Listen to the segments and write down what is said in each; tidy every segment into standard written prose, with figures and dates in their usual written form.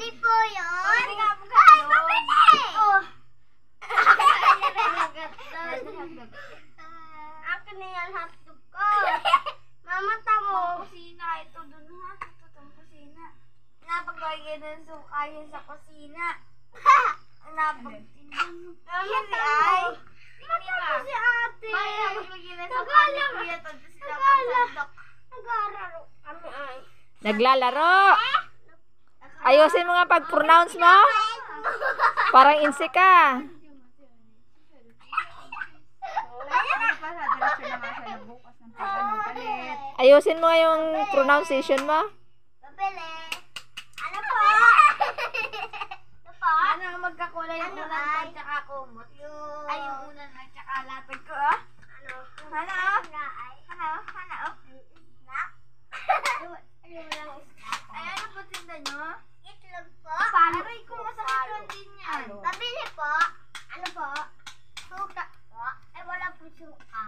Pabili po yun. Ay, pabili! Oh. Akin na yan hotdog ko. Mama, tamo. Kusina ito dun ha. Ito itong kusina. Napagwagay ng suka yun sa kusina. Napagtindan mo. Mama, tamo. Matamo si ate. Maya, maglagay na suka ni Kuya Todo sila pagsandok. Nag-aaral kami ay. Naglalaro. Ayusin mo nga pag-pronounce mo. Parang insi ka. Ayusin mo nga yung pronunciation mo. Pabili. Ano po? Ano po? Ano ang magkakulay yung Ano ulan ko ay? tsaka kumot? Yung... Ay, yung ulan at tsaka lapad ko ah. Ano? Ano? Ano? Ano? Snack? Ano lang snack? Ay, ano po tinda nyo? Itlog po. Aray ko, masakit yung din yan. Pabili po. Ano po? Suka po. Eh, wala po suka.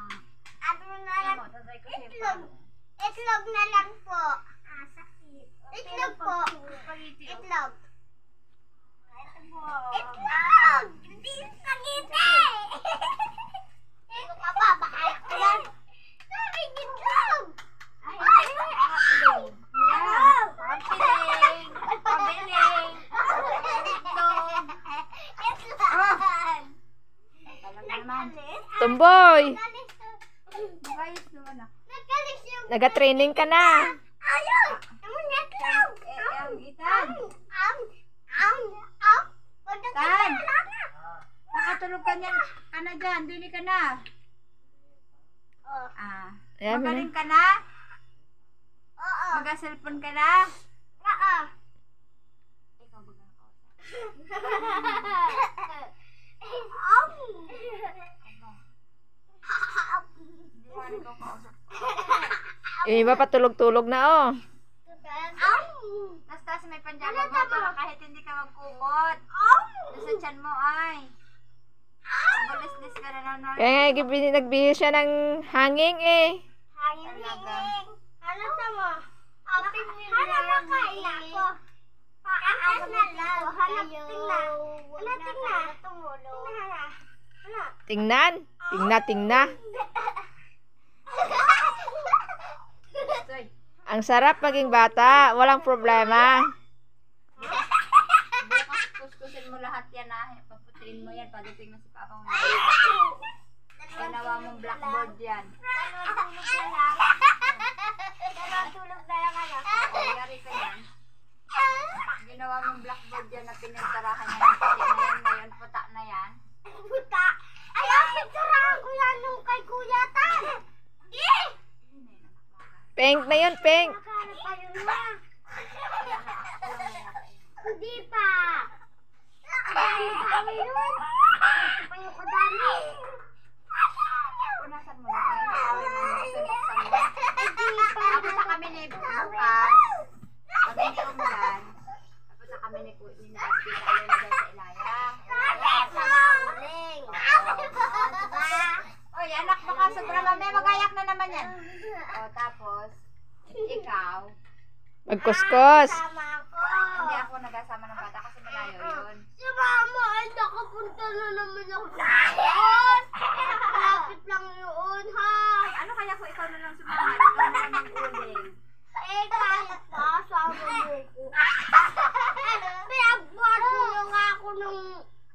Ano na lang? Tatay ko siya Itlog. Itlog na lang po. Ah, sakit. Itlog po. Spaghetti. Itlog. Ito po. Itlog! Hindi yung spaghetti! Ano ka ba? Baka ako lang. Sabi, itlog! Ay, Ay! hotdog. Yan. Papiling. Pabiling. Itlog. Itlog! Talaga naman. Tumboy. Ayos naman ah. Nagkalis yung... Naga-training ka na. Ayaw! Naman itlog! Ang itan. Tan! Nakatulog ka niyan. Ka na dyan. Dili ka na. Oh. Ah. Ayan, Magaling ka na? Oo. Maga-cellphone ka na? Oo. Ikaw ba kakausap? Hindi ko rin ko kausap. Yung iba patulog-tulog na oh. Tas may panjama mo para kahit hindi ka magkukot. Nasa tiyan mo ay. Bulis-lis ka na naman. Kaya nga nagbihis siya ng hanging eh. Hanging. Ano tama? Hanap na kain ako. Paano na lang? Hanap tingnan. Ano tingnan? Tingnan. Tingnan. Soy. Ang sarap maging bata. Walang problema. Bukas kuskusin mo lahat yan ah. Paputiin mo yan. Padating na si Papa mo. Ganawa mong blackboard yan. Tulog na lang ano. O, yari ka yan. Ginawa mong blackboard yan na pinintarahan niya ng puti na yan. Ngayon, puta na yan. Puta. Ayaw, picturean ko yan nung kay Kuya Tan. Pink na yun, pink. Nakahanap pa yun na. Hindi pa. Kadami pa yun. Ito pa yung kadami. Punasan mo na kayo. Awin mo na sunuksan mo. Hindi pa. Papunta kami ni bukas. Pag hindi umulan. Papunta kami ni Nasty sa iyo na dyan sa Ilaya. Sa uling. Oy, anak, baka sobra mamaya magayak na naman yan. O, tapos, ikaw, Magkuskus. Sama ako. hindi ako nagasama ng bata kasi malayo yun. Si Mama ay nakapunta na naman ako ngayon. Malapit lang yun, ha? Ano kaya kung ikaw na lang sumahat? Ikaw na lang mag-uling. Eh, kahit na, sama mo ko. Pinagbuhat mo nga ako nung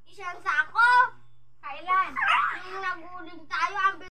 isang sako.